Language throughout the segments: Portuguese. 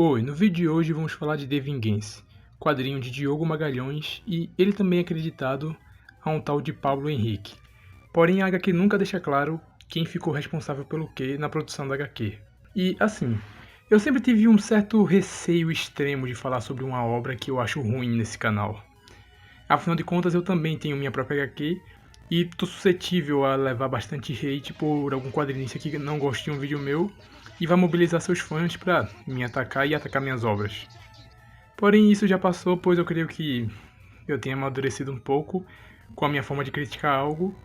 Oi, no vídeo de hoje vamos falar de The Vingança, quadrinho de Diogo Magalhães, e ele também é acreditado a um tal de Pablo Henrique. Porém, a HQ nunca deixa claro quem ficou responsável pelo quê na produção da HQ. E assim, eu sempre tive um certo receio extremo de falar sobre uma obra que eu acho ruim nesse canal. Afinal de contas, eu também tenho minha própria HQ e tô suscetível a levar bastante hate por algum quadrinista que não goste de um vídeo meu e vai mobilizar seus fãs pra me atacar e atacar minhas obras. Porém, isso já passou, pois eu creio que eu tenho amadurecido um pouco com a minha forma de criticar algo,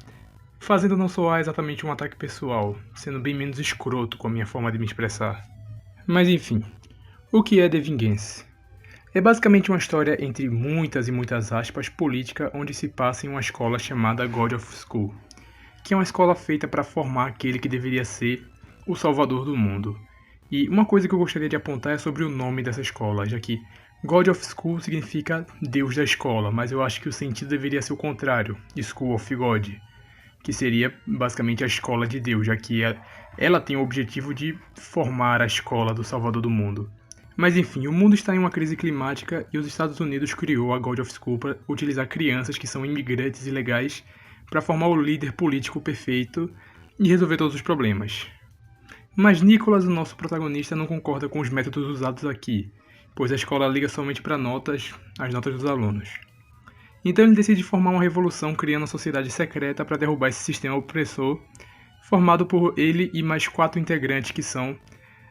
fazendo não soar exatamente um ataque pessoal, sendo bem menos escroto com a minha forma de me expressar. Mas enfim, o que é The Vingança? É basicamente uma história entre muitas e muitas aspas política onde se passa em uma escola chamada God of School, que é uma escola feita para formar aquele que deveria ser o salvador do mundo. E uma coisa que eu gostaria de apontar é sobre o nome dessa escola, já que God of School significa Deus da escola, mas eu acho que o sentido deveria ser o contrário, School of God, que seria basicamente a escola de Deus, já que ela tem o objetivo de formar a escola do salvador do mundo. Mas enfim, o mundo está em uma crise climática e os Estados Unidos criou a God of School para utilizar crianças que são imigrantes ilegais para formar o líder político perfeito e resolver todos os problemas. Mas Nicholas, o nosso protagonista, não concorda com os métodos usados aqui, pois a escola liga somente para as notas dos alunos. Então ele decide formar uma revolução criando uma sociedade secreta para derrubar esse sistema opressor, formado por ele e mais 4 integrantes que são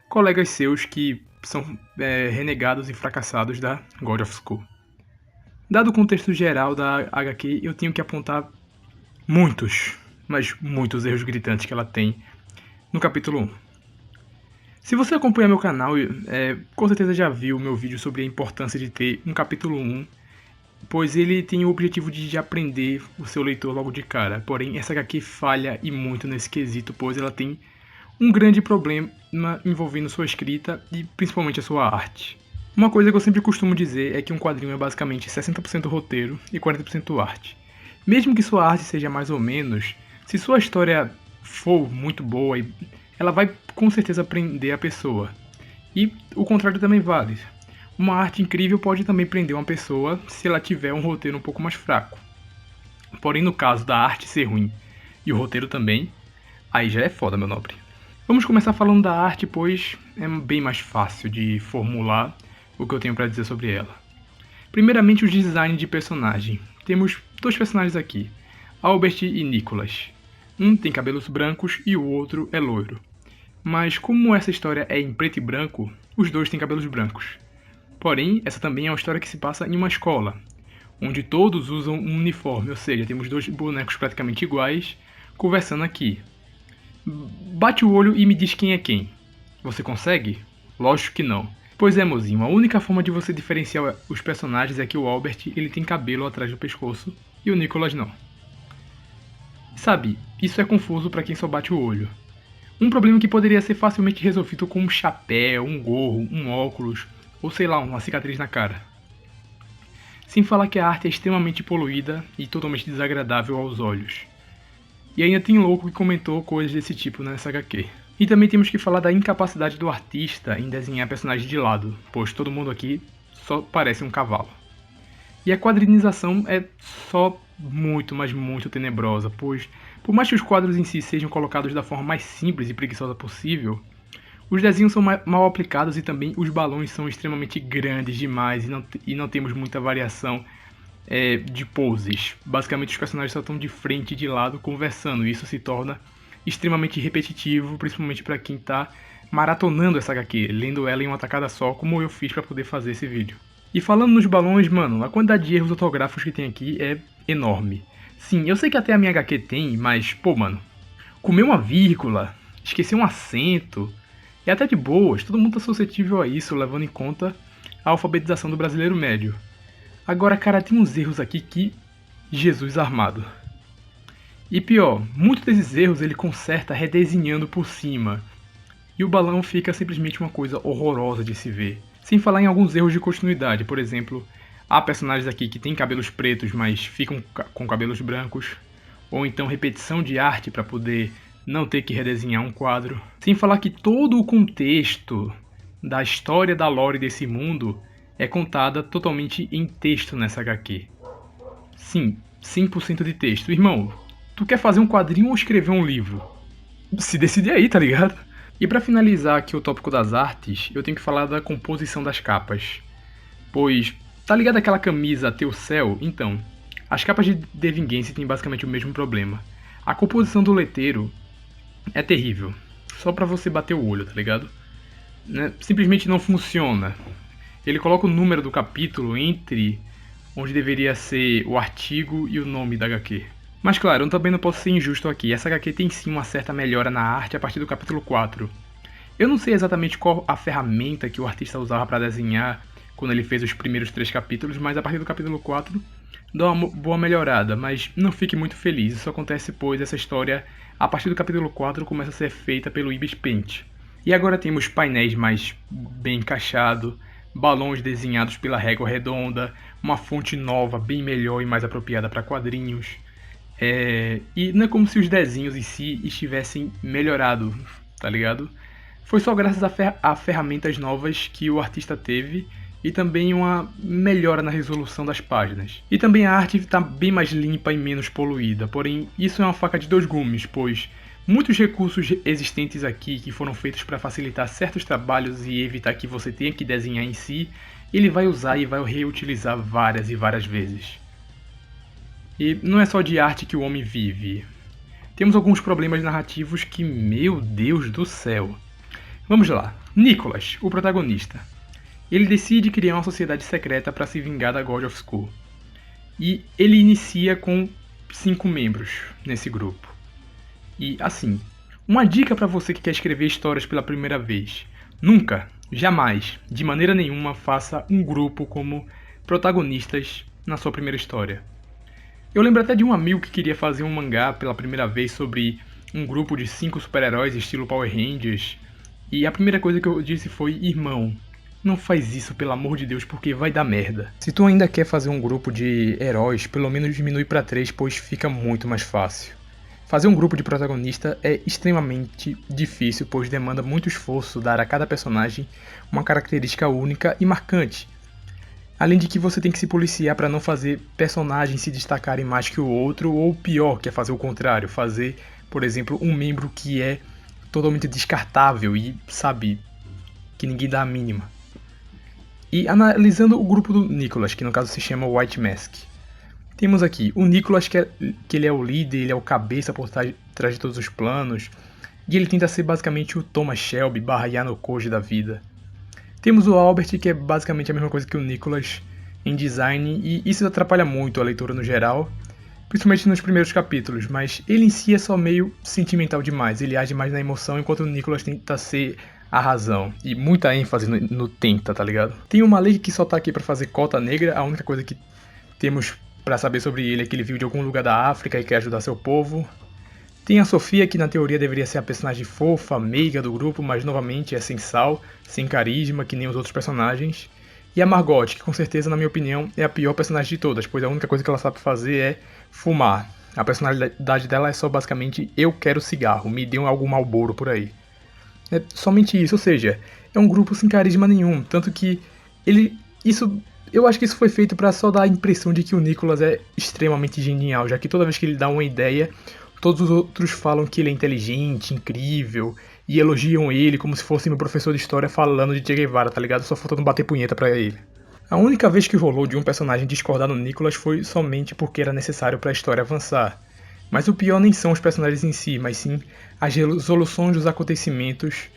colegas seus que são renegados e fracassados da God of School. Dado o contexto geral da HQ, eu tenho que apontar muitos, mas muitos erros gritantes que ela tem no capítulo 1. Se você acompanha meu canal, com certeza já viu meu vídeo sobre a importância de ter um capítulo 1, pois ele tem o objetivo de aprender o seu leitor logo de cara. Porém, essa HQ falha e muito nesse quesito, pois ela tem um grande problema envolvendo sua escrita e principalmente a sua arte. Uma coisa que eu sempre costumo dizer é que um quadrinho é basicamente 60% roteiro e 40% arte. Mesmo que sua arte seja mais ou menos, se sua história for muito boa, ela vai com certeza prender a pessoa. E o contrário também vale. Uma arte incrível pode também prender uma pessoa se ela tiver um roteiro um pouco mais fraco. Porém, no caso da arte ser ruim e o roteiro também, aí já é foda, meu nobre. Vamos começar falando da arte, pois é bem mais fácil de formular o que eu tenho para dizer sobre ela. Primeiramente, os designs de personagem. Temos 2 personagens aqui, Albert e Nicholas. Um tem cabelos brancos e o outro é loiro. Mas como essa história é em preto e branco, os 2 têm cabelos brancos. Porém, essa também é uma história que se passa em uma escola, onde todos usam um uniforme, ou seja, temos 2 bonecos praticamente iguais conversando aqui. Bate o olho e me diz quem é quem. Você consegue? Lógico que não. Pois é, mozinho, a única forma de você diferenciar os personagens é que o Albert ele tem cabelo atrás do pescoço e o Nicholas não. Sabe, isso é confuso para quem só bate o olho. Um problema que poderia ser facilmente resolvido com um chapéu, um gorro, um óculos, ou sei lá, uma cicatriz na cara. Sem falar que a arte é extremamente poluída e totalmente desagradável aos olhos. E ainda tem louco que comentou coisas desse tipo nessa HQ. E também temos que falar da incapacidade do artista em desenhar personagens de lado, pois todo mundo aqui só parece um cavalo. E a quadrinização é só muito, mas muito tenebrosa, pois por mais que os quadros em si sejam colocados da forma mais simples e preguiçosa possível, os desenhos são mal aplicados e também os balões são extremamente grandes demais e não temos muita variação de poses. Basicamente os personagens só estão de frente e de lado conversando, e isso se torna extremamente repetitivo, principalmente para quem está maratonando essa HQ, lendo ela em uma tacada só, como eu fiz para poder fazer esse vídeo. E falando nos balões, mano, a quantidade de erros ortográficos que tem aqui é enorme. Sim, eu sei que até a minha HQ tem, mas, pô, mano, comer uma vírgula, esquecer um acento, é até de boas, todo mundo tá suscetível a isso, levando em conta a alfabetização do brasileiro médio. Agora, cara, tem uns erros aqui que... Jesus armado. E pior, muitos desses erros ele conserta redesenhando por cima. E o balão fica simplesmente uma coisa horrorosa de se ver. Sem falar em alguns erros de continuidade, por exemplo, há personagens aqui que têm cabelos pretos, mas ficam com cabelos brancos. Ou então repetição de arte para poder não ter que redesenhar um quadro. Sem falar que todo o contexto da história da lore desse mundo é contada totalmente em texto nessa HQ. Sim, 100% de texto. Irmão, tu quer fazer um quadrinho ou escrever um livro? Se decide aí, tá ligado? E pra finalizar aqui o tópico das artes, eu tenho que falar da composição das capas. Pois, tá ligado aquela camisa Teu Céu? Então, as capas de The Vengeance têm basicamente o mesmo problema. A composição do letreiro é terrível. Só pra você bater o olho, tá ligado? Simplesmente não funciona. Ele coloca o número do capítulo entre onde deveria ser o artigo e o nome da HQ. Mas claro, eu também não posso ser injusto aqui. Essa HQ tem sim uma certa melhora na arte a partir do capítulo 4. Eu não sei exatamente qual a ferramenta que o artista usava para desenhar quando ele fez os primeiros 3 capítulos, mas a partir do capítulo 4 dá uma boa melhorada, mas não fique muito feliz. Isso acontece pois essa história, a partir do capítulo 4, começa a ser feita pelo Ibis Paint. E agora temos painéis mais bem encaixados, balões desenhados pela régua redonda, uma fonte nova, bem melhor e mais apropriada para quadrinhos. E não é como se os desenhos em si estivessem melhorado, tá ligado? Foi só graças a ferramentas novas que o artista teve e também uma melhora na resolução das páginas. E também a arte está bem mais limpa e menos poluída, porém isso é uma faca de dois gumes, pois muitos recursos existentes aqui que foram feitos para facilitar certos trabalhos e evitar que você tenha que desenhar em si, ele vai usar e vai reutilizar várias e várias vezes. E não é só de arte que o homem vive. Temos alguns problemas narrativos que, meu Deus do céu. Vamos lá. Nicholas, o protagonista. Ele decide criar uma sociedade secreta para se vingar da God of School. E ele inicia com 5 membros nesse grupo. E assim, uma dica para você que quer escrever histórias pela primeira vez. Nunca, jamais, de maneira nenhuma, faça um grupo como protagonistas na sua primeira história. Eu lembro até de um amigo que queria fazer um mangá pela primeira vez sobre um grupo de 5 super-heróis estilo Power Rangers. E a primeira coisa que eu disse foi, irmão, não faz isso pelo amor de Deus porque vai dar merda. Se tu ainda quer fazer um grupo de heróis, pelo menos diminui pra 3, pois fica muito mais fácil. Fazer um grupo de protagonista é extremamente difícil, pois demanda muito esforço dar a cada personagem uma característica única e marcante. Além de que você tem que se policiar para não fazer personagens se destacarem mais que o outro, ou pior, que é fazer o contrário, fazer, por exemplo, um membro que é totalmente descartável e, sabe, que ninguém dá a mínima. E analisando o grupo do Nicholas, que no caso se chama White Mask, temos aqui o Nicholas, que ele é o líder, ele é o cabeça por trás de todos os planos, e ele tenta ser basicamente o Thomas Shelby / Yano Koji da vida. Temos o Albert, que é basicamente a mesma coisa que o Nicholas em design, e isso atrapalha muito a leitura no geral, principalmente nos primeiros capítulos, mas ele em si é só meio sentimental demais, ele age mais na emoção, enquanto o Nicholas tenta ser a razão, e muita ênfase no tenta, tá ligado? Tem o Malik que só tá aqui pra fazer cota negra, a única coisa que temos pra saber sobre ele é que ele veio de algum lugar da África e quer ajudar seu povo. Tem a Sofia, que na teoria deveria ser a personagem fofa, meiga do grupo, mas novamente é sem sal, sem carisma, que nem os outros personagens. E a Margot, que com certeza, na minha opinião, é a pior personagem de todas, pois a única coisa que ela sabe fazer é fumar. A personalidade dela é só basicamente, eu quero cigarro, me dê algum Marlboro por aí. É somente isso, ou seja, é um grupo sem carisma nenhum, tanto que eu acho que isso foi feito pra só dar a impressão de que o Nicholas é extremamente genial, já que toda vez que ele dá uma ideia, todos os outros falam que ele é inteligente, incrível, e elogiam ele como se fosse meu professor de história falando de Che Guevara, tá ligado? Só faltando bater punheta pra ele. A única vez que rolou de um personagem discordar do Nicholas foi somente porque era necessário pra história avançar. Mas o pior nem são os personagens em si, mas sim as resoluções dos acontecimentos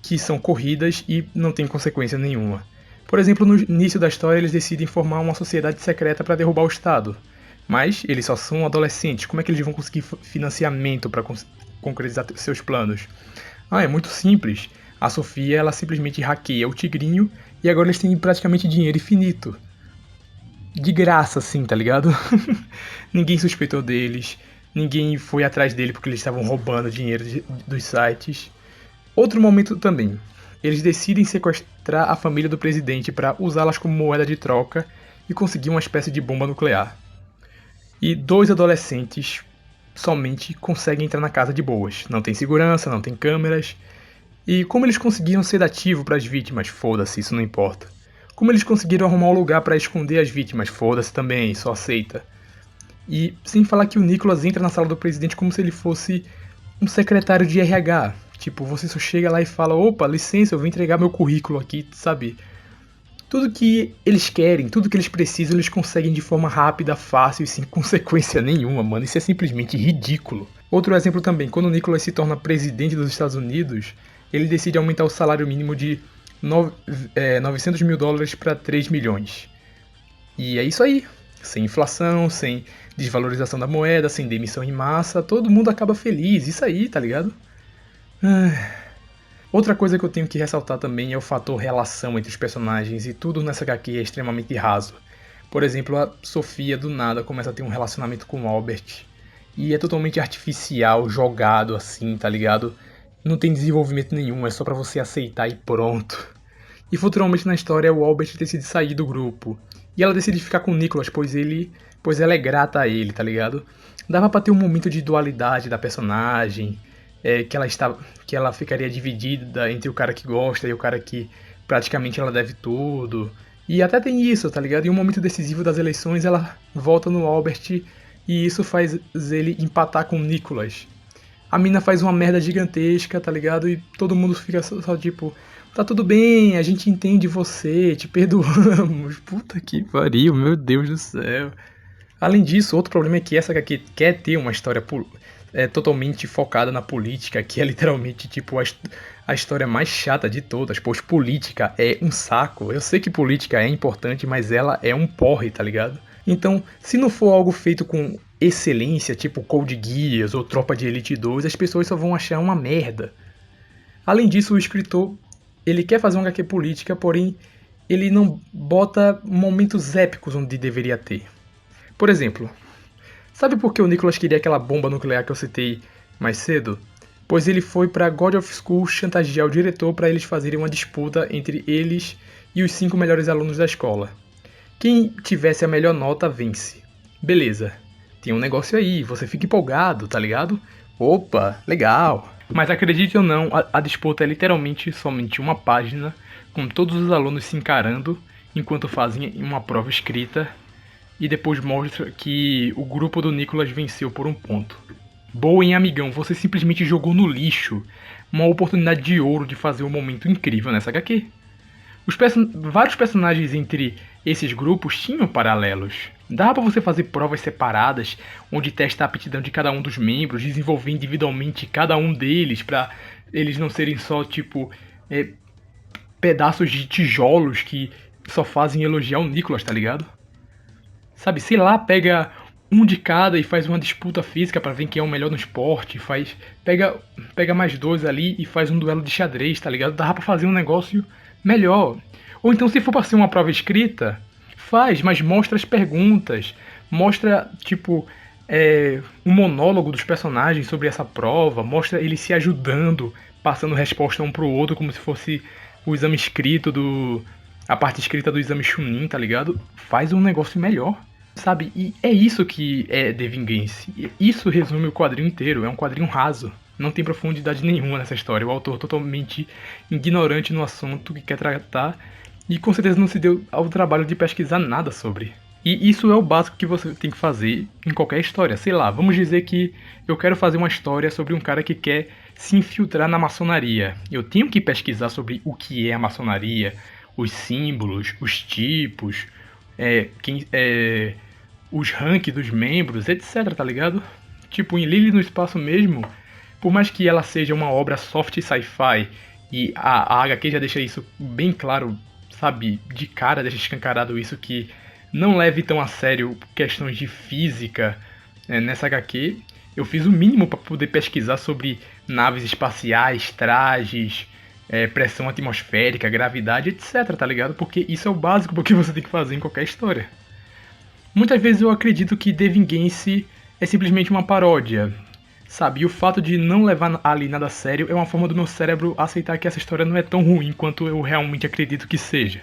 que são corridas e não tem consequência nenhuma. Por exemplo, no início da história eles decidem formar uma sociedade secreta para derrubar o Estado. Mas eles só são adolescentes, como é que eles vão conseguir financiamento para concretizar seus planos? É muito simples. A Sofia, ela simplesmente hackeia o Tigrinho e agora eles têm praticamente dinheiro infinito. De graça, assim, tá ligado? Ninguém suspeitou deles, ninguém foi atrás dele porque eles estavam roubando dinheiro dos sites. Outro momento também. Eles decidem sequestrar a família do presidente para usá-las como moeda de troca e conseguir uma espécie de bomba nuclear. E 2 adolescentes somente conseguem entrar na casa de boas. Não tem segurança, não tem câmeras. E como eles conseguiram sedativo para as vítimas? Foda-se, isso não importa. Como eles conseguiram arrumar um lugar para esconder as vítimas? Foda-se também, só aceita. E sem falar que o Nicholas entra na sala do presidente como se ele fosse um secretário de RH. Tipo, você só chega lá e fala, opa, licença, eu vou entregar meu currículo aqui, sabe? Tudo que eles querem, tudo que eles precisam, eles conseguem de forma rápida, fácil e sem consequência nenhuma, mano. Isso é simplesmente ridículo. Outro exemplo também, quando o Nicholas se torna presidente dos Estados Unidos, ele decide aumentar o salário mínimo de 900 mil dólares para 3 milhões. E é isso aí. Sem inflação, sem desvalorização da moeda, sem demissão em massa, todo mundo acaba feliz. Isso aí, tá ligado? Outra coisa que eu tenho que ressaltar também é o fator relação entre os personagens, e tudo nessa HQ é extremamente raso. Por exemplo, a Sofia do nada começa a ter um relacionamento com o Albert, e é totalmente artificial, jogado assim, tá ligado? Não tem desenvolvimento nenhum, é só pra você aceitar e pronto. E futuramente na história o Albert decide sair do grupo, e ela decide ficar com o Nicholas, pois ela é grata a ele, tá ligado? Dava pra ter um momento de dualidade da personagem, que ela ficaria dividida entre o cara que gosta e o cara que praticamente ela deve tudo. E até tem isso, tá ligado? Em um momento decisivo das eleições ela volta no Albert e isso faz ele empatar com o Nicholas. A mina faz uma merda gigantesca, tá ligado? E todo mundo fica só tipo, tá tudo bem, a gente entende você, te perdoamos. Puta que pariu, meu Deus do céu. Além disso, outro problema é que essa HQ quer ter uma história totalmente focada na política, que é literalmente tipo a história mais chata de todas, pois política é um saco. Eu sei que política é importante, mas ela é um porre, tá ligado? Então, se não for algo feito com excelência, tipo Code Geass ou Tropa de Elite 2, as pessoas só vão achar uma merda. Além disso, o escritor, ele quer fazer uma HQ política, porém ele não bota momentos épicos onde deveria ter. Por exemplo, sabe por que o Nicholas queria aquela bomba nuclear que eu citei mais cedo? Pois ele foi para God of School chantagear o diretor para eles fazerem uma disputa entre eles e os 5 melhores alunos da escola. Quem tivesse a melhor nota vence. Beleza, tem um negócio aí, você fica empolgado, tá ligado? Opa, legal. Mas acredite ou não, a disputa é literalmente somente uma página, com todos os alunos se encarando enquanto fazem uma prova escrita, e depois mostra que o grupo do Nicholas venceu por um ponto. Boa, hein, amigão, você simplesmente jogou no lixo uma oportunidade de ouro de fazer um momento incrível nessa HQ. Vários personagens entre esses grupos tinham paralelos. Dá pra você fazer provas separadas, onde testa a aptidão de cada um dos membros, desenvolver individualmente cada um deles, pra eles não serem só, tipo, pedaços de tijolos que só fazem elogiar o Nicholas, tá ligado? Sabe, sei lá, pega um de cada e faz uma disputa física pra ver quem é o melhor no esporte, pega mais dois ali e faz um duelo de xadrez, tá ligado? Dá pra fazer um negócio melhor. Ou então, se for pra ser uma prova escrita, faz, mas mostra as perguntas, mostra, tipo, um monólogo dos personagens sobre essa prova, mostra eles se ajudando, passando resposta um pro outro como se fosse o exame escrito a parte escrita do exame Chunin, tá ligado? Faz um negócio melhor, sabe? E é isso que é The Vengeance. Isso resume o quadrinho inteiro, é um quadrinho raso. Não tem profundidade nenhuma nessa história. O autor totalmente ignorante no assunto que quer tratar e com certeza não se deu ao trabalho de pesquisar nada sobre. E isso é o básico que você tem que fazer em qualquer história. Sei lá, vamos dizer que eu quero fazer uma história sobre um cara que quer se infiltrar na maçonaria. Eu tenho que pesquisar sobre o que é a maçonaria, os símbolos, os tipos, os ranks dos membros, etc, tá ligado? Tipo, em Lily no Espaço mesmo, por mais que ela seja uma obra soft sci-fi, e a HQ já deixa isso bem claro, sabe, de cara, deixa escancarado isso, que não leve tão a sério questões de física nessa HQ, eu fiz o mínimo para poder pesquisar sobre naves espaciais, trajes, pressão atmosférica, gravidade, etc, tá ligado? Porque isso é o básico porque você tem que fazer em qualquer história. Muitas vezes eu acredito que The Vengeance é simplesmente uma paródia, sabe? E o fato de não levar ali nada a sério é uma forma do meu cérebro aceitar que essa história não é tão ruim quanto eu realmente acredito que seja.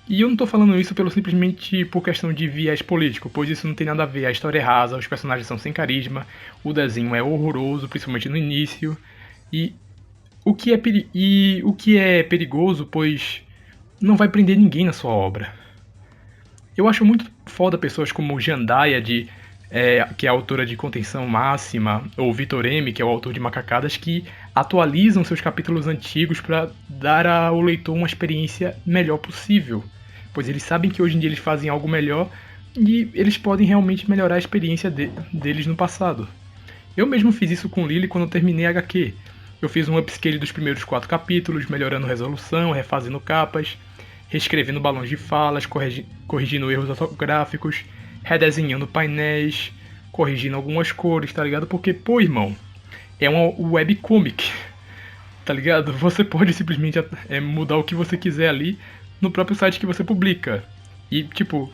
E eu não tô falando isso simplesmente por questão de viés político, pois isso não tem nada a ver, a história é rasa, os personagens são sem carisma, o desenho é horroroso, principalmente no início, e o que é perigoso, pois não vai prender ninguém na sua obra. Eu acho muito foda pessoas como Jandaia, que é a autora de Contenção Máxima, ou Vitor M, que é o autor de Macacadas, que atualizam seus capítulos antigos para dar ao leitor uma experiência melhor possível, pois eles sabem que hoje em dia eles fazem algo melhor e eles podem realmente melhorar a experiência deles no passado. Eu mesmo fiz isso com Lily quando eu terminei a HQ. Eu fiz um upscale dos primeiros 4 capítulos, melhorando resolução, refazendo capas, reescrevendo balões de falas, corrigindo erros ortográficos, redesenhando painéis, corrigindo algumas cores, tá ligado? Porque, pô, irmão, é uma webcomic, tá ligado? Você pode simplesmente mudar o que você quiser ali no próprio site que você publica. E, tipo,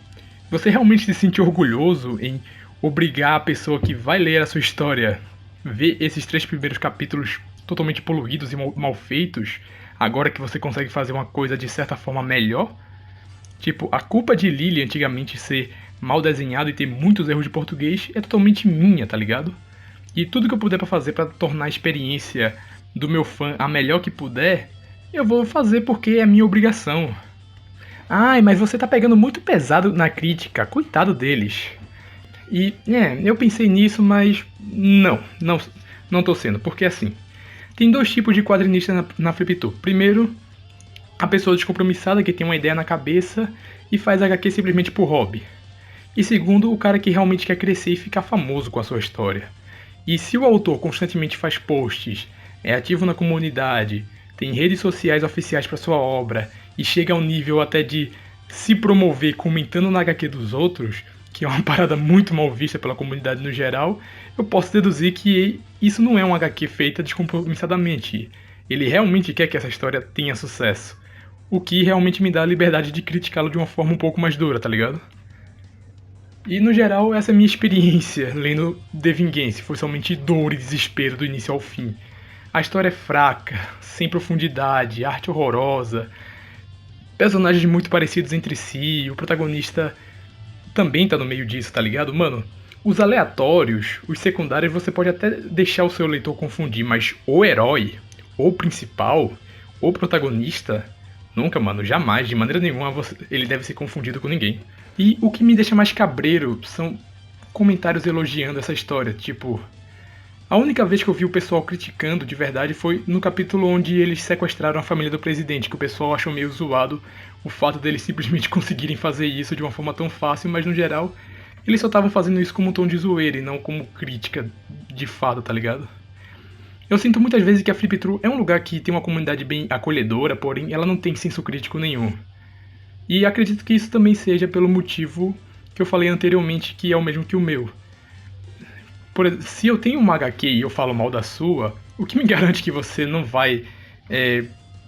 você realmente se sente orgulhoso em obrigar a pessoa que vai ler a sua história ver esses 3 primeiros capítulos totalmente poluídos e mal feitos, agora que você consegue fazer uma coisa de certa forma melhor? Tipo, a culpa de Lily antigamente ser mal desenhado e ter muitos erros de português é totalmente minha, tá ligado? E tudo que eu puder pra fazer pra tornar a experiência do meu fã a melhor que puder, eu vou fazer porque é minha obrigação. Ai, mas você tá pegando muito pesado na crítica, coitado deles. E, eu pensei nisso, mas não tô sendo, porque assim, tem 2 tipos de quadrinistas na FlipTour. Primeiro, a pessoa descompromissada que tem uma ideia na cabeça e faz HQ simplesmente por hobby. E segundo, o cara que realmente quer crescer e ficar famoso com a sua história. E se o autor constantemente faz posts, é ativo na comunidade, tem redes sociais oficiais para sua obra e chega ao nível até de se promover comentando na HQ dos outros, que é uma parada muito mal vista pela comunidade no geral, eu posso deduzir que isso não é um HQ feita descompromissadamente. Ele realmente quer que essa história tenha sucesso. O que realmente me dá a liberdade de criticá-lo de uma forma um pouco mais dura, tá ligado? E no geral, essa é a minha experiência lendo The Vingança. Foi somente dor e desespero do início ao fim. A história é fraca, sem profundidade, arte horrorosa, personagens muito parecidos entre si, o protagonista também tá no meio disso, tá ligado? Mano, os aleatórios, os secundários, você pode até deixar o seu leitor confundir, mas o herói, o principal, o protagonista, nunca, mano, jamais, de maneira nenhuma, ele deve ser confundido com ninguém. E o que me deixa mais cabreiro são comentários elogiando essa história, tipo... A única vez que eu vi o pessoal criticando de verdade foi no capítulo onde eles sequestraram a família do presidente, que o pessoal achou meio zoado o fato deles simplesmente conseguirem fazer isso de uma forma tão fácil, mas no geral, eles só estavam fazendo isso como um tom de zoeira e não como crítica de fato, tá ligado? Eu sinto muitas vezes que a FlipTour é um lugar que tem uma comunidade bem acolhedora, porém ela não tem senso crítico nenhum. E acredito que isso também seja pelo motivo que eu falei anteriormente, que é o mesmo que o meu. Se eu tenho uma HQ e eu falo mal da sua, o que me garante que você não vai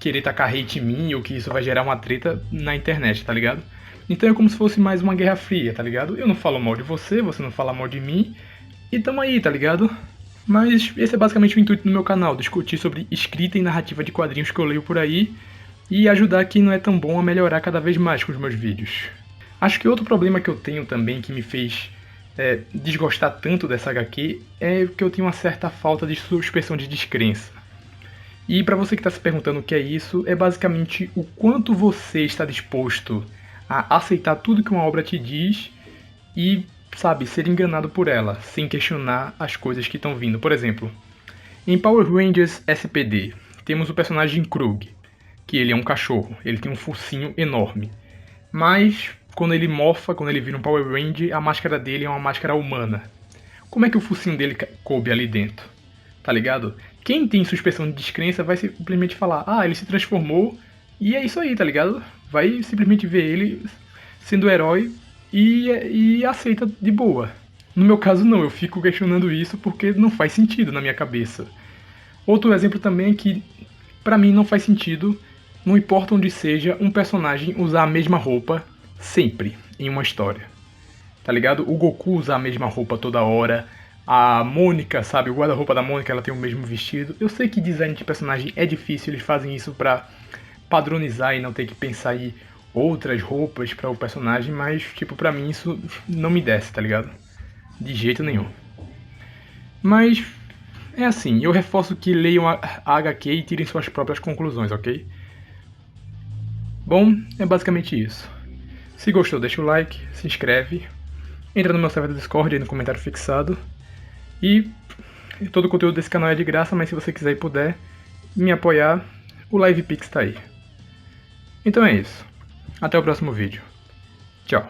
querer tacar hate em mim ou que isso vai gerar uma treta na internet, tá ligado? Então é como se fosse mais uma guerra fria, tá ligado? Eu não falo mal de você, você não fala mal de mim, e tamo aí, tá ligado? Mas esse é basicamente o intuito do meu canal, discutir sobre escrita e narrativa de quadrinhos que eu leio por aí, e ajudar quem não é tão bom a melhorar cada vez mais com os meus vídeos. Acho que outro problema que eu tenho também que me fez desgostar tanto dessa HQ é que eu tenho uma certa falta de suspensão de descrença. E pra você que tá se perguntando o que é isso, é basicamente o quanto você está disposto a aceitar tudo que uma obra te diz e, sabe, ser enganado por ela, sem questionar as coisas que estão vindo. Por exemplo, em Power Rangers SPD, temos o personagem Krug, que ele é um cachorro, ele tem um focinho enorme. Mas, quando ele morfa, quando ele vira um Power Ranger, a máscara dele é uma máscara humana. Como é que o focinho dele coube ali dentro? Tá ligado? Quem tem suspensão de descrença vai simplesmente falar, ele se transformou e é isso aí, tá ligado? Vai simplesmente ver ele sendo herói e aceita de boa. No meu caso não, eu fico questionando isso porque não faz sentido na minha cabeça. Outro exemplo também é que, pra mim, não faz sentido, não importa onde seja, um personagem usar a mesma roupa sempre em uma história. Tá ligado? O Goku usa a mesma roupa toda hora. A Mônica, sabe? O guarda-roupa da Mônica, ela tem o mesmo vestido. Eu sei que design de personagem é difícil, eles fazem isso pra padronizar e não ter que pensar em outras roupas para o personagem, mas, tipo, pra mim isso não me desce, tá ligado? De jeito nenhum. Mas, É assim, eu reforço que leiam a HQ e tirem suas próprias conclusões, ok? Bom, é basicamente isso. Se gostou, deixa o like, se inscreve, entra no meu server do Discord aí no comentário fixado. E todo o conteúdo desse canal é de graça, mas se você quiser e puder me apoiar, o LivePix tá aí. Então é isso. Até o próximo vídeo. Tchau.